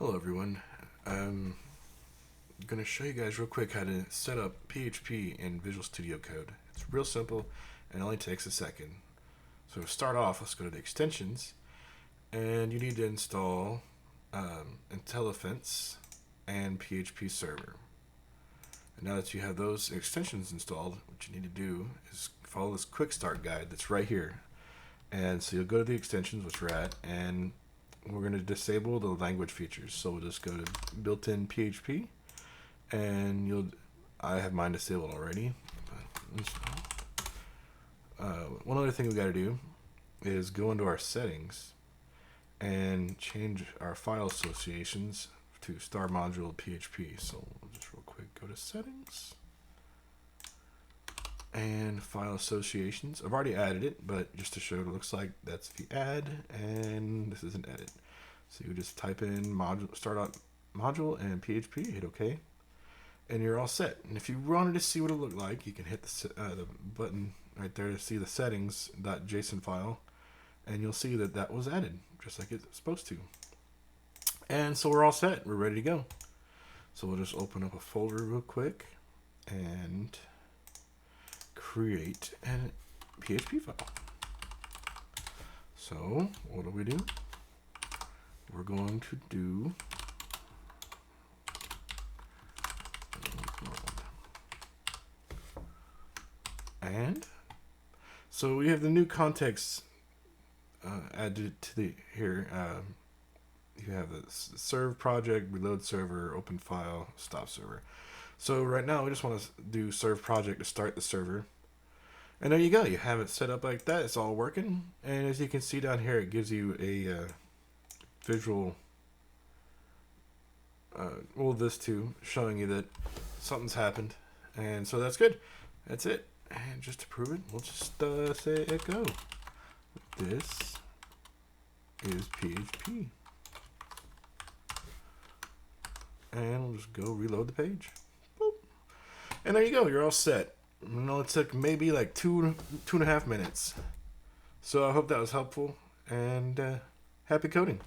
Hello everyone. I'm going to show you guys real quick how to set up PHP in Visual Studio Code. It's real simple and it only takes a second. So to start off, let's go to the extensions, and you need to install IntelliFence and PHP Server. And now that you have those extensions installed, what you need to do is follow this quick start guide that's right here. And so you'll go to the extensions, which we're at, and we're going to disable the language features. So we'll just go to built-in PHP, and I have mine disabled already. One other thing we got to do is go into our settings and change our file associations to star module PHP. So we'll just real quick go to settings and file associations. I've already added it, but just to show what it looks like, that's the add, and this is an edit. So you just type in module, start out module and PHP, hit OK, and you're all set. And if you wanted to see what it looked like, you can hit the button right there to see the settings.json file, and you'll see that that was added just like it's supposed to. And so we're all set. We're ready to go. So we'll just open up a folder real quick and create a PHP file. So what do? We're going to do and so we have the new context added to the here. You have the serve project, reload server, open file, stop server. So right now we just want to do serve project to start the server. And there you go. You have it set up like that. It's all working. And as you can see down here, it gives you a visual, this too, showing you that something's happened. And so that's good. That's it. And just to prove it, we'll just say echo. This is PHP. And we'll just go reload the page. Boop. And there you go. You're all set. It took maybe like two and a half minutes. So I hope that was helpful, and happy coding.